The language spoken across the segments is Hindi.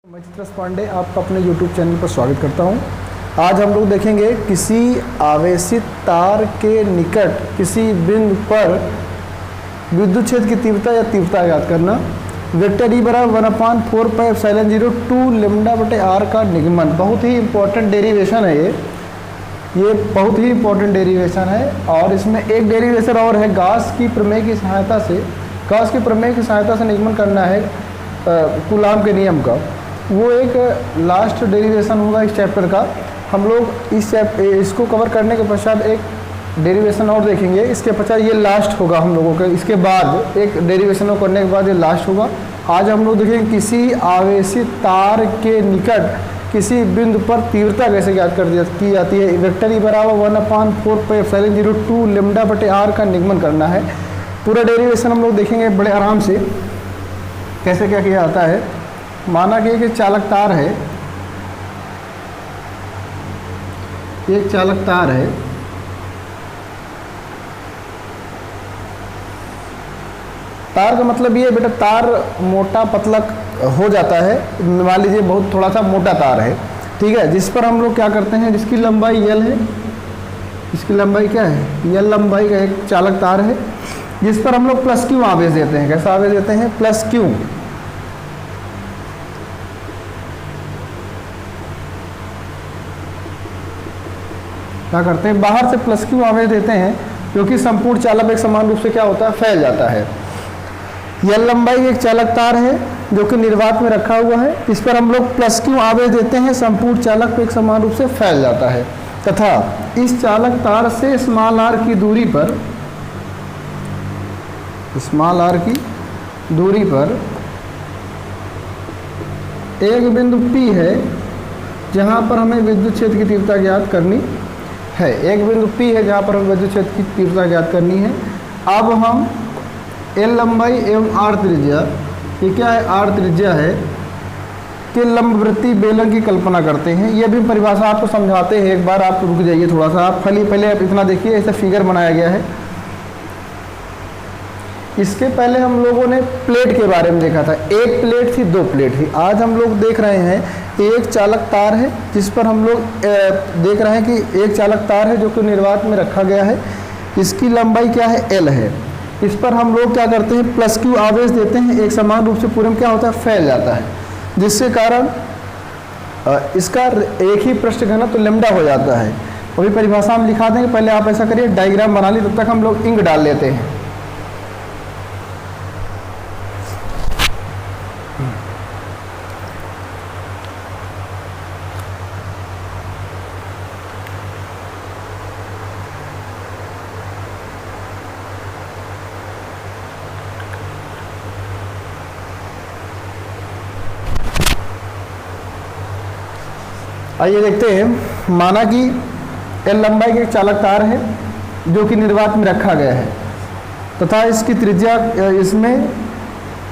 मैं चित्रस पांडे आपका अपने YouTube चैनल पर स्वागत करता हूं। आज हम लोग देखेंगे किसी आवेशित तार के निकट किसी बिंदु पर विद्युत क्षेत्र की तीव्रता या तीव्रता ज्ञात करना। वेक्टर E बराबर 1/4πε02 λ/r का निगमन। बहुत ही इंपॉर्टेंट डेरिवेशन है ये बहुत ही इंपॉर्टेंट डेरिवेशन है। और इसमें एक डेरिवेशन और है, गॉस की प्रमेय की सहायता से निगमन करना है कूलाम के नियम का। वो एक लास्ट डेरिवेशन होगा इस चैप्टर का। हम लोग इसको कवर करने के पश्चात एक डेरिवेशन और देखेंगे। इसके पश्चात ये लास्ट होगा हम लोगों का। इसके बाद एक डेरिवेशन को करने के बाद ये लास्ट होगा। आज हम लोग देखेंगे किसी आवेशित तार के निकट किसी बिंदु पर तीव्रता कैसे ज्ञात की जाती है। वेक्टर E बराबर 1/4πε02 λ/r का निगमन करना है। पूरा डेरिवेशन हम लोग देखेंगे बड़े आराम से कैसे क्या किया जाता है। माना कि एक चालक तार है, एक चालक तार है। तार का मतलब ये बेटा, तार मोटा पतला हो जाता है। मान लीजिए बहुत थोड़ा सा मोटा तार है, ठीक है, जिस पर हम लोग क्या करते हैं, जिसकी लंबाई L है। इसकी लंबाई क्या है? L लंबाई का एक चालक तार है जिस पर हम लोग प्लस क्यू आवेश देते हैं। कैसा आवेश देते हैं? Plus Q. क्या करते हैं? बाहर से प्लस क्यू आवेश देते हैं, क्योंकि संपूर्ण चालक एक समान रूप से क्या होता है? फैल जाता है। यह लंबाई एक चालक तार है जो कि निर्वात में रखा हुआ है। इस पर हम लोग प्लस क्यू आवेश देते हैं, संपूर्ण चालक एक समान रूप से फैल जाता है। तथा इस चालक तार से स्मॉल आर की दूरी पर एक बिंदु P है जहां पर हमें विद्युत क्षेत्र की तीव्रता ज्ञात करनी है। एक बिंदु P है जहां पर हमें विद्युत क्षेत्र की तीव्रता ज्ञात करनी है। अब हम L लंबाई एवं R त्रिज्या, ये क्या है? R त्रिज्या है, के लंबवृत्तीय बेलन की कल्पना करते हैं। ये भी परिभाषा आपको समझाते हैं। एक बार आप रुक जाइए थोड़ा सा, आप पहले आप इतना देखिए, ऐसा फिगर बनाया गया है। इसके पहले हम लोगों ने प्लेट के बारे में देखा था। एक प्लेट थी, दो प्लेट थी। आज हम लोग देख रहे हैं एक चालक तार है जिस पर हम लोग देख रहे हैं कि एक चालक तार है जो कि निर्वात में रखा गया है। इसकी लंबाई क्या है? L है। इस पर हम लोग क्या करते हैं? प्लस क्यू आवेश देते हैं। एक समान रूप से पूरे में क्या होता है? फैल जाता है, जिसके कारण इसका एक ही पृष्ठ घनत्व लैम्डा हो जाता है। अभी परिभाषा हम लिखा देंगे, पहले आप ऐसा करिए, डायग्राम बना ली, तब तक हम लोग इंक डाल लेते हैं। आइए देखते हैं। माना कि L लंबाई के एक चालक तार है जो कि निर्वात में रखा गया है तथा इसकी त्रिज्या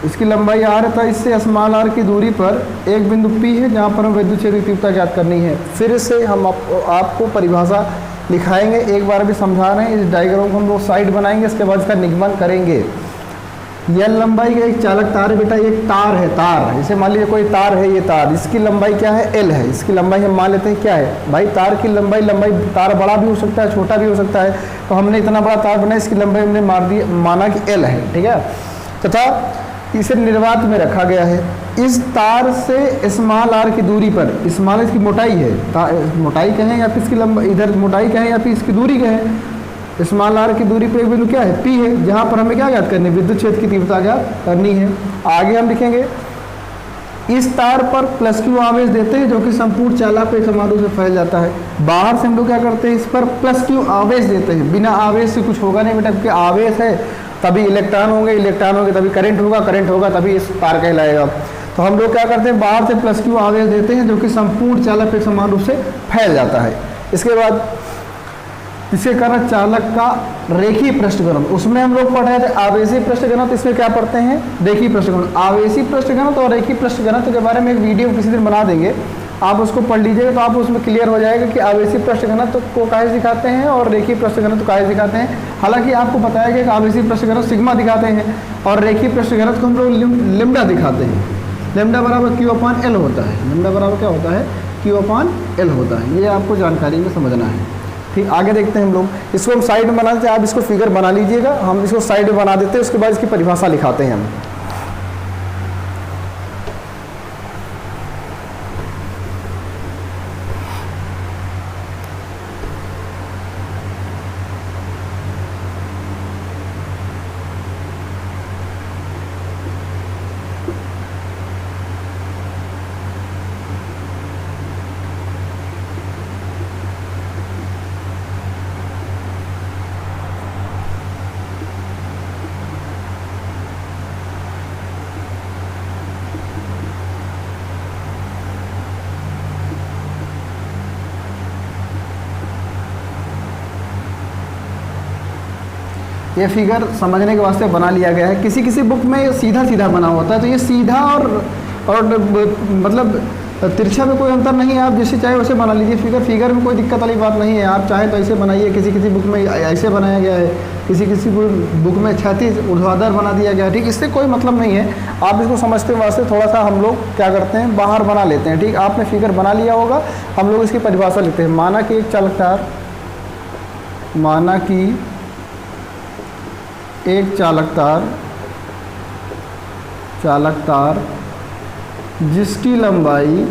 इसकी लंबाई R है। इससे स्मॉल r की दूरी पर एक बिंदु P है जहां पर हम विद्युत क्षेत्र की तीव्रता ज्ञात करनी है। फिर से हम आपको परिभाषा लिखाएंगे, एक बार भी समझा रहे हैं। इस डायग्राम को हम लोग साइड बनाएंगे, इसके बाद इसका निगमन करेंगे। L लंबाई का एक चालक तार है बेटा, एक तार है, तार। इसे मान लीजिए कोई तार है, ये तार, इसकी लंबाई क्या है? L है। इसकी लंबाई हम मान लेते हैं क्या है भाई? तार की लंबाई तार बड़ा भी हो सकता है, छोटा भी हो सकता है। तो हमने इतना बड़ा तार बनाया, इसकी लंबाई हमने माना कि L है, ठीक है। तथा इसे निर्वात में रखा गया है। इस तार से स्मॉल r की दूरी पर, स्मॉल इसकी मोटाई है, मोटाई कहें या फिर इसकी लंबाई, इधर मोटाई कहें या फिर इसकी दूरी कहें, स्मॉल r की दूरी पे एक बिंदु क्या है? P है, जहां पर हमें क्या ज्ञात करनी है? विद्युत क्षेत्र की तीव्रता ज्ञात करनी है। आगे हम लिखेंगे, इस तार पर प्लस क्यू आवेश देते हैं जो कि संपूर्ण चालक पे समान रूप से फैल जाता है। बाहर से हम लोग क्या करते हैं? इस पर प्लस क्यू आवेश देते हैं। बिना आवेश से कुछ होगा नहीं बेटा, क्योंकि आवेश है तभी इलेक्ट्रॉन होंगे तभी करंट होगा तभी इस तार कहलाएगा। तो हम लोग क्या करते हैं? बाहर से प्लस क्यू आवेश देते हैं जो कि संपूर्ण चालक पे समान रूप से फैल जाता है। इसके बाद इसके कारण चालक का रेखीय पृष्ठ घनत्व, उसमें हम लोग पढ़ रहे थे आवेशी पृष्ठ घनत्व, इसमें क्या पढ़ते हैं? रेखीय पृष्ठ घनत्व। आवेशी पृष्ठ घनत्व और रेखीय पृष्ठ घनत्व के बारे में एक वीडियो किसी दिन बना देंगे, आप उसको पढ़ लीजिएगा तो आप उसमें क्लियर हो जाएगा कि आवेशी पृष्ठ घनत्व को काहे दिखाते हैं और रेखीय पृष्ठ घनत्व काहे दिखाते हैं। हालांकि आपको बताया गया कि आवेशी पृष्ठ घनत्व सिग्मा दिखाते हैं और रेखीय पृष्ठ घनत्व को हम लोग लिम्डा दिखाते हैं। लेमडा बराबर क्यू अपान एल होता है। लेमडा बराबर क्या होता है? क्यू अपान एल होता है। ये आपको जानकारी में समझना है। ठीक, आगे देखते हैं हम लोग। इसको हम साइड में बना देते हैं, आप इसको फिगर बना लीजिएगा, हम इसको साइड में बना देते हैं, उसके बाद इसकी परिभाषा लिखाते हैं हम। ये फिगर समझने के वास्ते बना लिया गया है। किसी किसी बुक में ये सीधा सीधा बना होता है, तो ये सीधा और मतलब तिरछा में कोई अंतर नहीं है, आप जैसे चाहे वैसे बना लीजिए फिगर में कोई दिक्कत वाली बात नहीं है। आप चाहे तो ऐसे बनाइए, किसी किसी बुक में ऐसे बनाया गया है, किसी किसी बुक में क्षैतिज ऊर्ध्वाधर बना दिया गया है। ठीक, इससे कोई मतलब नहीं है। आप इसको समझते वास्ते थोड़ा सा हम लोग क्या करते हैं, बाहर बना लेते हैं। ठीक, आपने फिगर बना लिया होगा, हम लोग इसकी परिभाषा लिखते हैं। माना कि एक चालकतार, माना कि एक चालकतार जिसकी लंबाई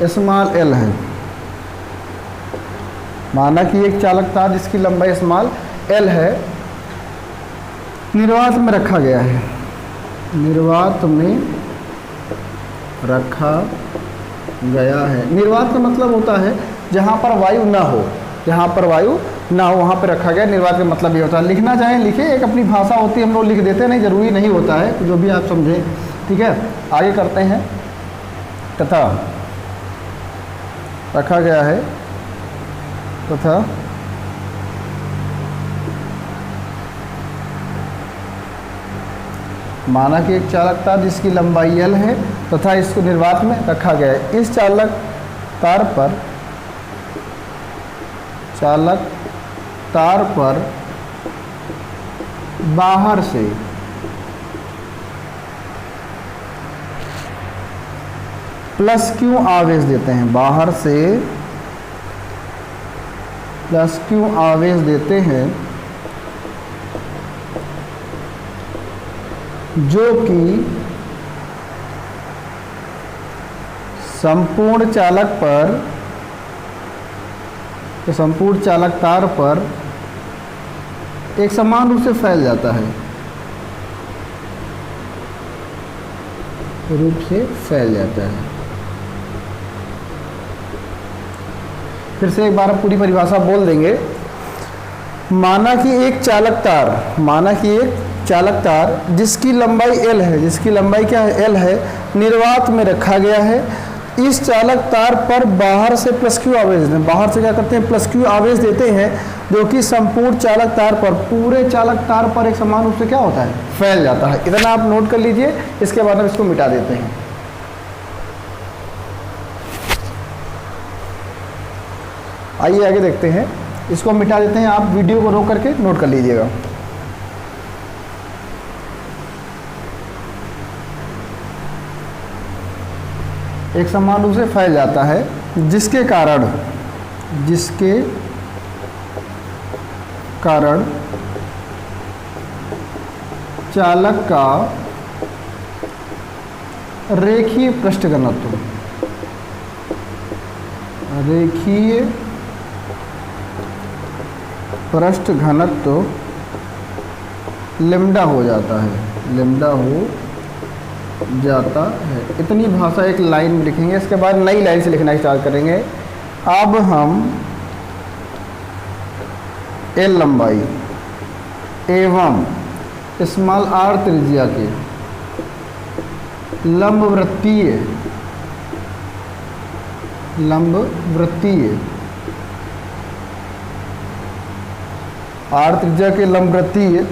स्मॉल एल है। माना कि एक चालकतार जिसकी लंबाई स्मॉल एल है, निर्वात में रखा गया है। निर्वात में रखा गया है। निर्वात का मतलब होता है जहाँ पर वायु ना हो, जहाँ पर वायु ना हो वहाँ पर रखा गया। निर्वात का मतलब ये होता है। लिखना चाहें लिखे, एक अपनी भाषा होती है, हम लोग लिख देते हैं, नहीं ज़रूरी नहीं होता है, जो भी आप समझें। ठीक है, आगे करते हैं। तथा रखा गया है, तथा माना कि एक चालकतार जिसकी लंबाई एल है तथा इसको निर्वात में रखा गया है। इस चालकतार पर बाहर से प्लस क्यू आवेश देते हैं। बाहर से प्लस क्यू आवेश देते हैं, जो कि संपूर्ण चालकतार पर एक समान रूप से फैल जाता है, फिर से एक बार आप पूरी परिभाषा बोल देंगे। माना कि एक चालकतार जिसकी लंबाई एल है, जिसकी लंबाई क्या है? एल है, निर्वात में रखा गया है। इस चालकतार पर बाहर से प्लस क्यू आवेश देते हैं। बाहर से क्या करते हैं? प्लस क्यू आवेश देते हैं, जो कि संपूर्ण चालकतार पर, पूरे चालकतार पर एक समान रूप से क्या होता है? फैल जाता है। इतना आप नोट कर लीजिए, इसके बाद हम इसको मिटा देते हैं। आइए आगे देखते हैं, इसको मिटा देते हैं। आप वीडियो को रोक करके नोट कर लीजिएगा। एक समान रूप से फैल जाता है, जिसके कारण चालक का रेखीय पृष्ठ घनत्व लेम्डा हो जाता है। इतनी भाषा एक लाइन में लिखेंगे, इसके बाद नई लाइन से लिखना स्टार्ट करेंगे। अब हम एल लंबाई एवं स्मॉल आर त्रिज्या के लंबवृत्तीय आर त्रिज्या के लंबवृत्तीय,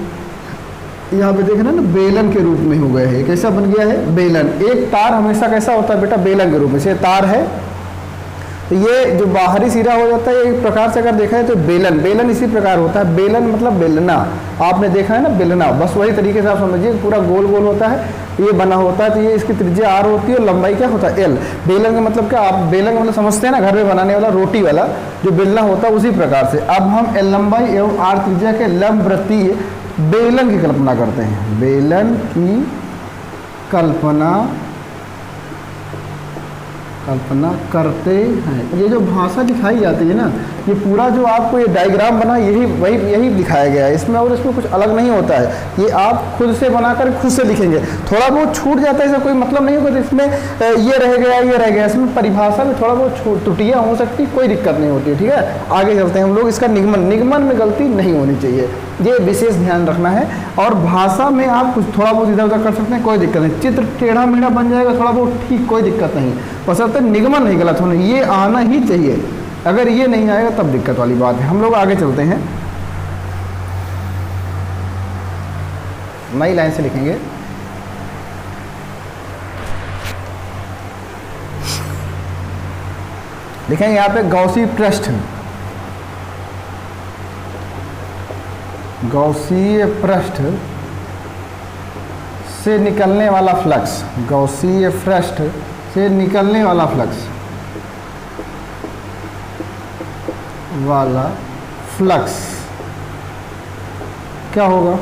यहाँ पे देखना ना, बेलन के रूप में हो गए हैं। कैसा बन गया है? बेलन। एक तार हमेशा कैसा होता है बेटा? बेलन के रूप में। से तार है, तो ये जो बाहरी सिरा हो जाता है, एक प्रकार से अगर देखा है तो बेलन इसी प्रकार होता है। बेलन मतलब बेलना, आपने देखा है ना बेलना, बस वही तरीके से आप समझिए, पूरा गोल गोल होता है, ये बना होता है। तो ये इसकी त्रिज्या आर होती है और लंबाई क्या होता है एल। बेलन का मतलब क्या, आप बेलन का मतलब समझते हैं ना, घर में बनाने वाला रोटी वाला जो बेलना होता है, उसी प्रकार से अब हम एल लंबाई एवं आर त्रिज्या के लंबवृत्तीय बेलन की कल्पना करते हैं। बेलन की कल्पना करते हैं। ये जो भाषा दिखाई जाती है ना, ये पूरा जो आपको ये डायग्राम बना, यही दिखाया गया है इसमें, और इसमें कुछ अलग नहीं होता है। ये आप खुद से बनाकर खुद से लिखेंगे, थोड़ा बहुत छूट जाता है, इसका कोई मतलब नहीं होगा इसमें ये रह गया, इसमें परिभाषा में थोड़ा बहुत त्रुटियाँ हो सकती, कोई दिक्कत नहीं होती है। ठीक है, आगे चलते हैं हम लोग। इसका निगमन में गलती नहीं होनी चाहिए, ये विशेष ध्यान रखना है। और भाषा में आप कुछ थोड़ा बहुत इधर उधर कर सकते हैं, कोई दिक्कत नहीं। चित्र टेढ़ा मेढ़ा बन जाएगा थोड़ा बहुत, ठीक, कोई दिक्कत नहीं, बशर्ते निगमन नहीं गलत होना, ये आना ही चाहिए। अगर ये नहीं आएगा तब दिक्कत वाली बात है। हम लोग आगे चलते हैं, नई लाइन से लिखेंगे। लिखेंगे यहाँ पे गौसी पृष्ठ, गौसीय पृष्ठ से निकलने वाला फ्लक्स, गौसीय पृष्ठ से निकलने वाला फ्लक्स क्या होगा,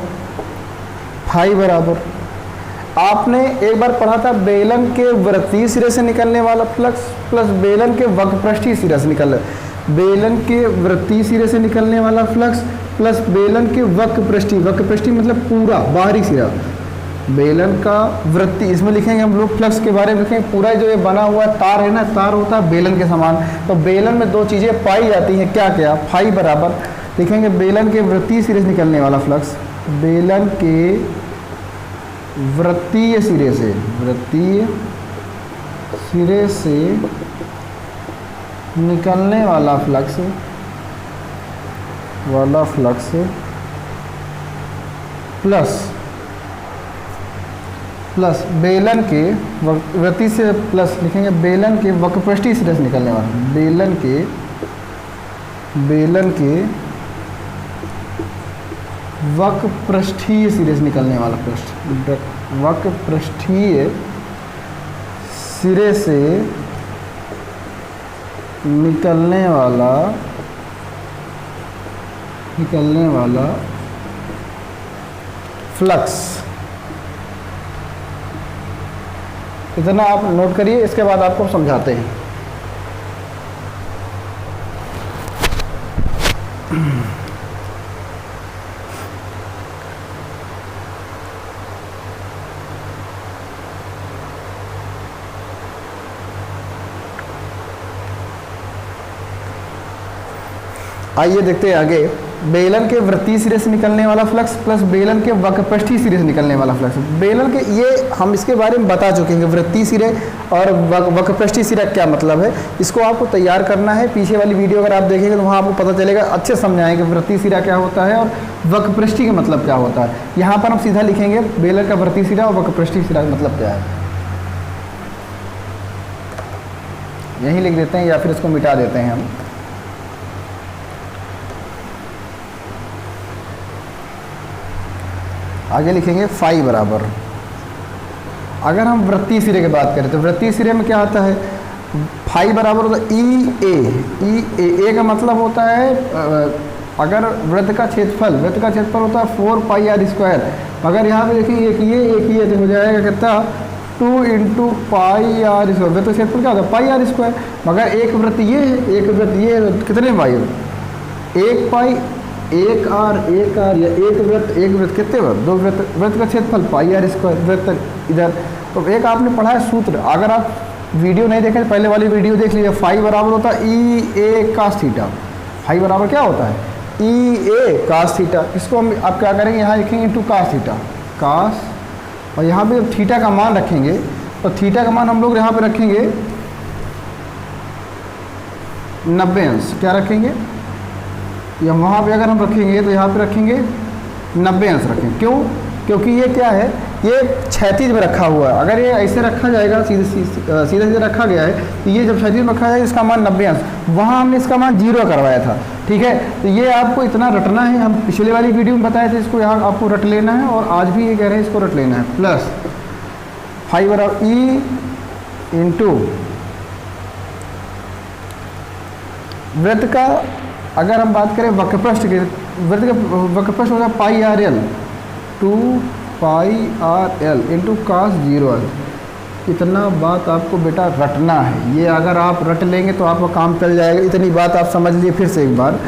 फाई बराबर, आपने एक बार पढ़ा था बेलन के वृत्तीय सिरे से निकलने वाला फ्लक्स प्लस बेलन के वक्रपृष्ठीय सिरे से निकलने, बेलन के वृत्तीय सिरे से निकलने वाला फ्लक्स प्लस बेलन के वक्रपृष्ठीय मतलब पूरा बाहरी सिरा, बेलन का वृत्ति, इसमें लिखेंगे हम लोग फ्लक्स के बारे में लिखेंगे। पूरा जो ये बना हुआ तार है ना, तार होता है बेलन के समान। तो बेलन में दो चीज़ें पाई जाती हैं, क्या क्या, फाई बराबर, लिखेंगे बेलन के वृत्तीय सिरे से निकलने वाला फ्लक्स, बेलन के वृत्तीय सिरे से निकलने वाला फ्लक्स प्लस बेलन के वृत्ति से, प्लस लिखेंगे बेलन के वक्रपृष्ठीय सिरे से निकलने वाला, बेलन के वक्रपृष्ठीय सिरे से निकलने वाला वक्रपृष्ठीय सिरे से निकलने वाला फ्लक्स। इतना आप नोट करिए, इसके बाद आपको समझाते हैं। आइए देखते हैं आगे, बेलन के वृत्तीय सिरे से निकलने वाला फ्लक्स प्लस बेलन के वक्रपृष्ठीय सिरे से निकलने वाला फ्लक्स। बेलन के ये हम इसके बारे में बता चुके हैं, वृत्तीय सिरे और वक्रपृष्ठीय सिरा क्या मतलब है। इसको आपको तैयार करना है, पीछे वाली वीडियो अगर आप देखेंगे तो वहाँ आपको पता चलेगा, अच्छे समझाएंगे वृत्तीय सिरा क्या होता है और वक्रपृष्ठीय का मतलब क्या होता है। यहाँ पर हम सीधा लिखेंगे बेलन का वृत्तीय सिरा और वक्रपृष्ठीय सिरा का मतलब क्या है, यही लिख देते हैं या फिर इसको मिटा देते हैं हम। आगे लिखेंगे फाई बराबर, अगर हम वृत्तीय सिरे की बात करें तो वृत्तीय सिरे में क्या आता है, फाई बराबर होता है ई ए का मतलब होता है, अगर वृत्त का क्षेत्रफल होता है 4 पाई आर स्क्वायर, मगर यहाँ पे देखिए एक ये हो जाएगा कितना 2 इंटू पाई आर स्क्वायर, वृत्त का क्षेत्रफल क्या होता है पाई आर स्क्वायर, मगर एक वृत्त ये है, कितने पाई, एक पाई एक आर या एक वृत्त कितने वृत्त, दो वृत्त का क्षेत्रफल पाई आर स्क्वायर, वृत्त इधर। तो एक आपने पढ़ा है सूत्र, अगर आप वीडियो नहीं देखें पहले वाली वीडियो देख लीजिए, फाई बराबर होता है ई ए कास थीटा, फाई बराबर क्या होता है ई ए कास थीटा। इसको हम आप क्या करेंगे, यहाँ लिखेंगे इंटू कास थीटा, कास, और यहाँ पे जब थीटा का मान रखेंगे तो थीटा का मान हम लोग यहाँ पे रखेंगे 90 अंश, क्या रखेंगे, या वहाँ पे अगर हम रखेंगे तो यहाँ पे रखेंगे 90 अंश रखेंगे। क्यों, क्योंकि ये क्या है, ये क्षैतिज में रखा हुआ है। अगर ये ऐसे रखा जाएगा, सीधे सीधे रखा गया है, तो ये जब क्षैतिज में रखा जाएगा इसका मान 90 अंश, वहाँ हमने इसका मान 0 करवाया था। ठीक है, तो ये आपको इतना रटना है। हम पिछले वाली वीडियो में बताए थे, इसको यहाँ आपको रट लेना है, और आज भी ये कह रहे हैं इसको रट लेना है। प्लस फाइव बराबर ई इंटू वृत्त का, अगर हम बात करें वक्रपृष्ठ के, वृत्त का वक्रपृष्ठ होगा पाई R L, 2 pi R L into cos 0 इतना बात आपको बेटा रटना है। ये अगर आप रट लेंगे तो आपका काम चल जाएगा। इतनी बात आप समझ लिए फिर से एक बार।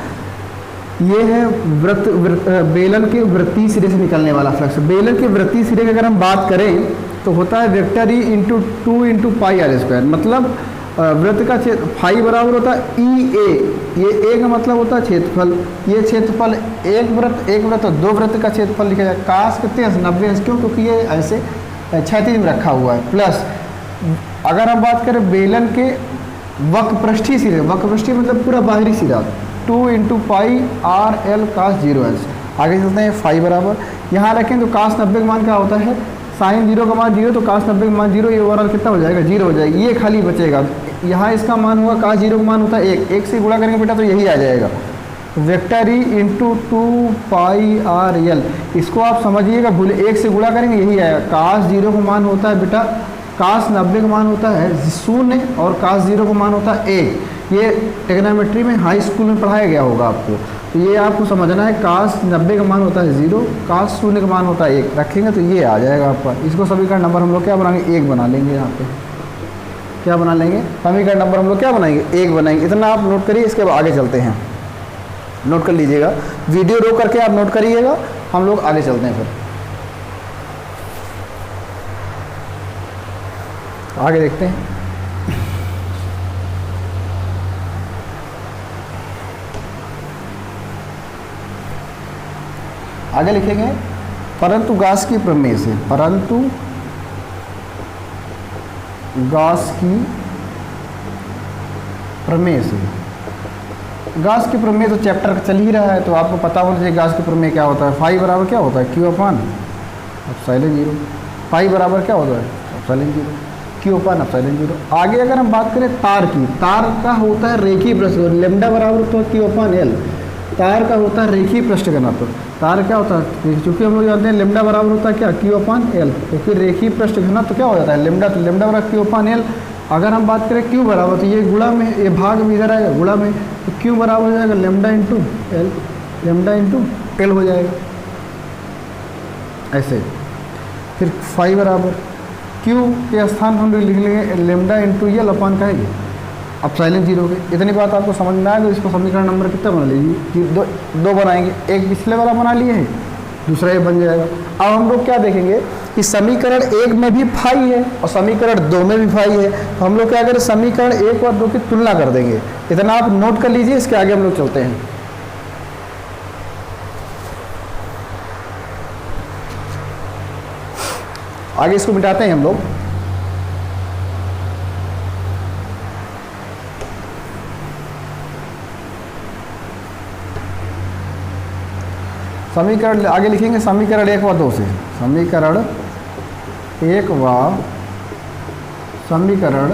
ये है बेलन के वृत्तीय सिरे से निकलने वाला फ्लक्स। बेलन के वृत्तीय सिरे की अगर हम बात करें तो होता है vector E into 2 into pi r square. मतलब वृत्त का फाई बराबर होता है ई ए, ये ए का मतलब होता है क्षेत्रफल। ये क्षेत्रफल एक वृत्त और 2 वृत्त का क्षेत्रफल लिखा जाए। कास कितने 90 अंश, क्यों? क्योंकि ये ऐसे क्षैतिज में रखा हुआ है। प्लस अगर हम बात करें बेलन के वक्रपृष्ठीय सिरे, वक्रपृष्ठीय मतलब पूरा बाहरी सिरा, 2 इंटू पाई आर एल कास 0 अंश। आगे चलते हैं, फाई बराबर यहाँ रखें तो कास 90 का मान क्या होता है, साइन 0 का मान 0, तो कास 90 का मान 0, ये ओवरऑल कितना हो जाएगा 0 हो जाएगी। ये खाली बचेगा, यहाँ इसका मान होगा कास 0 का मान होता है 1 से गुणा करेंगे बेटा तो यही आ जाएगा, vector E into 2 pi R L. इसको आप समझिएगा, भूले 1 से गुणा करेंगे यही आएगा। कास 0 का मान होता है बेटा, कास 90 का मान होता है 0 और कास 0 का मान होता है 1। ये ट्रिग्नोमेट्री में हाई स्कूल में पढ़ाया गया होगा आपको, तो ये आपको समझना है। कास 90 का मान होता है 0, कास 0 का मान होता है 1 रखेंगे तो ये आ जाएगा आपका। इसको समीकरण नंबर हम लोग क्या बनाएंगे, 1 बना लेंगे। यहाँ पे क्या बना लेंगे, समीकरण नंबर हम लोग क्या बनाएंगे, 1 बनाएंगे। इतना आप नोट करिए, इसके बाद आगे चलते हैं। नोट कर लीजिएगा, वीडियो रोक करके आप नोट करिएगा, हम लोग आगे चलते हैं। फिर आगे देखते हैं। आगे लिखेंगे, परंतु गास की प्रमेय से, परंतु गास की प्रमेय से। गास की प्रमेय तो चैप्टर चल ही रहा है, तो आपको पता होना चाहिए गास की प्रमेय क्या होता है। फाई बराबर क्या होता है, क्यू अपान एप्सिलॉन 0। फाई बराबर क्या होता है, एप्सिलॉन 0, क्यू अपान एप्सिलॉन 0। आगे अगर हम बात करें तार की, तार का होता है रेखीय पृष्ठ, लैम्डा बराबर होता है क्यू अपान एल। तार का होता है रेखीय पृष्ठ घनत्व। तार क्या होता है, चूंकि हम लोग जानते हैं लैम्डा बराबर होता है क्या, क्यू अपान एल, तो फिर रेखीय पृष्ठ घनत्व क्या हो जाता है लैम्डा, तो लैम्डा बराबर क्यू अपान एल। अगर हम बात करें क्यू बराबर, तो ये गुणा में, ये भाग में इधर आएगा गुणा में, तो क्यू बराबर हो जाएगा lambda into L, lambda into L हो जाएगा ऐसे। फिर फाई बराबर क्यू के स्थान हम लोग लिख लेंगे लैम्डा इंटू एल अपान कहेंगे एप्सिलॉन 0 के। इतनी बात आपको समझ में आए तो इसको समीकरण नंबर कितना बना लीजिए, दो बनाएंगे। एक पिछले वाला बना लिए हैं, दूसरा ये बन जाएगा। अब हम लोग क्या देखेंगे कि समीकरण 1 में भी फाई है और समीकरण 2 में भी फाई है, तो हम लोग क्या करें, समीकरण 1 और 2 की तुलना कर देंगे। इतना आप नोट कर लीजिए, इसके आगे हम लोग चलते हैं। आगे इसको मिटाते हैं हम लोग। समीकरण आगे लिखेंगे, समीकरण 1 व 2 से, समीकरण 1 व समीकरण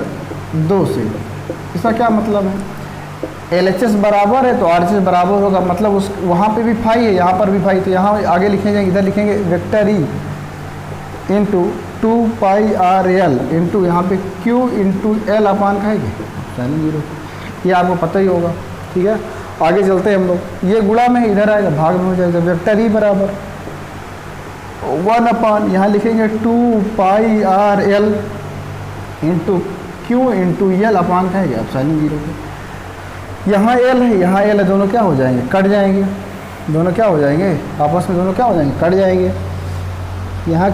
2 से। इसका क्या मतलब है, LHS बराबर है तो RHS बराबर होगा, मतलब उस वहाँ पे भी फाई है, यहाँ पर भी फाई, तो यहाँ आगे लिखेंगे, इधर लिखेंगे vector E into 2 pi R L into यहाँ पे क्यू इंटू एल अपान खाएंगे एप्सिलॉन 0। ये आपको पता ही होगा, ठीक है। आगे चलते हैं हम लोग, ये गुणा में इधर आएगा, भाग में हो जाएगा, वेक्टर ई बराबर 1 अपान यहाँ लिखेंगे 2 pi R L into Q into L upon कहेंगे एप्सिलॉन 0 के। यहाँ एल है, यहाँ एल है, दोनों क्या हो जाएंगे, कट जाएंगे, दोनों क्या हो जाएंगे आपस में, दोनों क्या हो जाएंगे, कट जाएंगे। यहाँ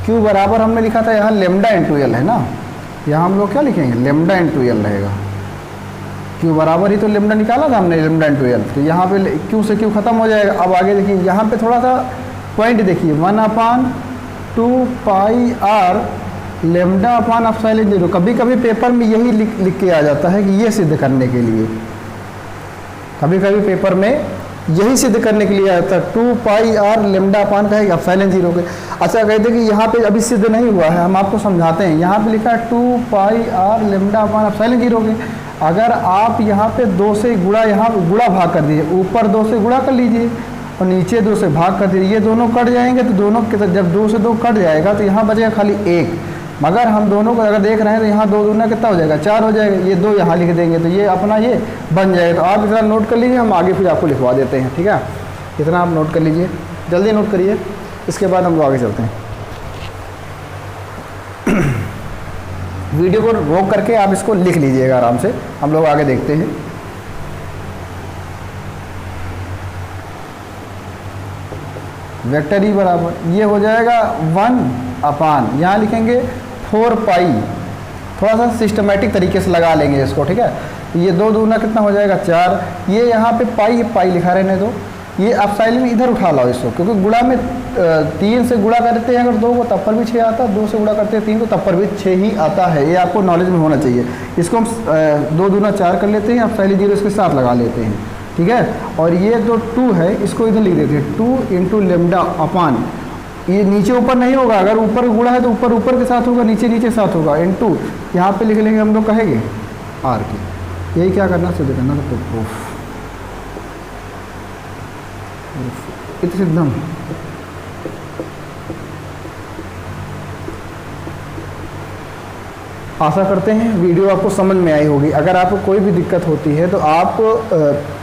क्यू बराबर हमने लिखा था यहाँ लैम्डा इंटू एल है ना, यहाँ हम लोग क्या लिखेंगे लैम्डा इंटू एल रहेगा। क्यू बराबर ही तो लैम्डा निकाला था हमने, लैम्डा इंटू एल, तो यहाँ पे क्यू से क्यू खत्म हो जाएगा। अब आगे देखिए, यहाँ पे थोड़ा सा पॉइंट देखिए, 1 अपान 2 पाई आर लैम्डा अपान एप्सिलॉन 0। कभी कभी पेपर में यही लिख के आ जाता है कि ये सिद्ध करने के लिए, कभी कभी पेपर में यही सिद्ध करने के लिए आया था 2 पाई आर लेमडा अपान का है एप्सिलॉन 0 के। अच्छा कहते कि यहाँ पे अभी सिद्ध नहीं हुआ है, हम आपको समझाते हैं। यहाँ पे लिखा है 2 pi are lambda upon epsilon 0 के। अगर आप यहाँ पे 2 से गुणा, यहाँ गुणा भाग कर दीजिए, ऊपर 2 से गुणा कर लीजिए और नीचे 2 से भाग कर दीजिए, ये दोनों कट जाएंगे। तो दोनों के जब 2 से 2 कट जाएगा तो यहाँ बचेगा खाली 1। मगर हम दोनों को अगर देख रहे हैं तो यहाँ 2 दूना कितना हो जाएगा, 4 हो जाएगा। ये 2 यहाँ लिख देंगे तो ये अपना ये बन जाएगा। तो आप इतना नोट कर लीजिए, हम आगे फिर आपको लिखवा देते हैं, ठीक है। इतना आप नोट कर लीजिए, जल्दी नोट करिए, इसके बाद हम लोग आगे चलते हैं। वीडियो को रोक करके आप इसको लिख लीजिएगा आराम से, हम लोग आगे देखते हैं। वेक्टर ई बराबर ये हो जाएगा 1 अपान, यहाँ लिखेंगे 4 पाई। थोड़ा सा सिस्टमेटिक तरीके से लगा लेंगे इसको, ठीक है। ये 2 दूना कितना हो जाएगा 4, ये यहाँ पे पाई लिखा रहने दो। ये एप्सिलॉन इधर उठा लाओ इसको, क्योंकि गुणा में 3 से गुणा करते हैं अगर 2 को तब पर भी 6 आता है, 2 से गुणा करते हैं 3 को तब पर भी 6 ही आता है। ये आपको नॉलेज में होना चाहिए। इसको हम 2 दूना 4 कर लेते हैं, एप्सिलॉन 0 इसके साथ लगा लेते हैं, ठीक है। और ये जो 2 है इसको इधर लिख देते हैं 2 इंटू लेमडा अपान। ये नीचे ऊपर नहीं होगा, अगर ऊपर गुणा है तो ऊपर ऊपर के साथ होगा, नीचे नीचे साथ होगा। इंटू यहाँ पे लिख लेंगे हम लोग कहेंगे आर की। यही क्या करना सिद्ध करना तो प्रूफ सिद्धम। आशा करते हैं वीडियो आपको समझ में आई होगी। अगर आपको कोई भी दिक्कत होती है तो आप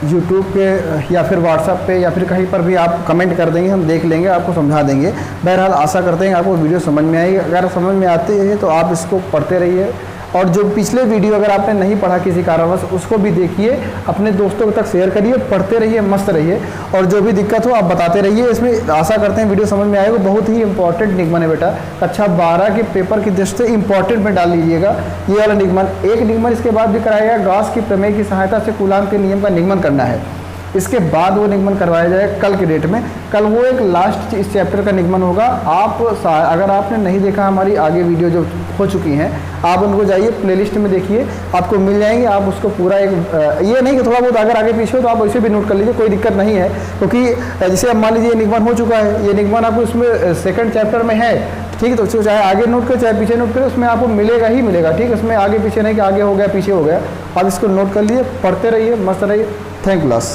यूट्यूब पे या फिर व्हाट्सएप पे या फिर कहीं पर भी आप कमेंट कर देंगे, हम देख लेंगे, आपको समझा देंगे। बहरहाल आशा करते हैं आपको वीडियो समझ में आएगी। अगर समझ में आती है तो आप इसको पढ़ते रहिए, और जो पिछले वीडियो अगर आपने नहीं पढ़ा किसी कारणवश उसको भी देखिए, अपने दोस्तों तक शेयर करिए, पढ़ते रहिए, मस्त रहिए, और जो भी दिक्कत हो आप बताते रहिए। इसमें आशा करते हैं वीडियो समझ में आएगा। बहुत ही इंपॉर्टेंट निगमन है बेटा, कक्षा 12 के पेपर की दृष्टि से इंपॉर्टेंट में डाल लीजिएगा ये वाला निगमन। एक निगमन इसके बाद भी कराया गया, गॉस की प्रमेय की सहायता से कूलाम के नियम का निगमन करना है। इसके बाद वो निगमन करवाया जाएगा कल के डेट में। कल वो एक लास्ट इस चैप्टर का निगमन होगा। आप अगर आपने नहीं देखा हमारी आगे वीडियो जो हो चुकी हैं, आप उनको जाइए प्लेलिस्ट में देखिए, आपको मिल जाएंगे। आप उसको पूरा एक ये नहीं कि थोड़ा बहुत अगर आगे पीछे हो तो आप वैसे भी नोट कर लीजिए, कोई दिक्कत नहीं है। क्योंकि जैसे अब मान लीजिए निगमन हो चुका है, ये निगमन आपको इसमें सेकंड चैप्टर में है, ठीक है। तो उसको चाहे आगे नोट करें चाहे पीछे नोट करें, उसमें आपको मिलेगा ही मिलेगा, ठीक है। उसमें आगे पीछे नहीं कि आगे हो गया पीछे हो गया। आप इसको नोट कर लीजिए, पढ़ते रहिए, मस्त रहिए। Thank you class.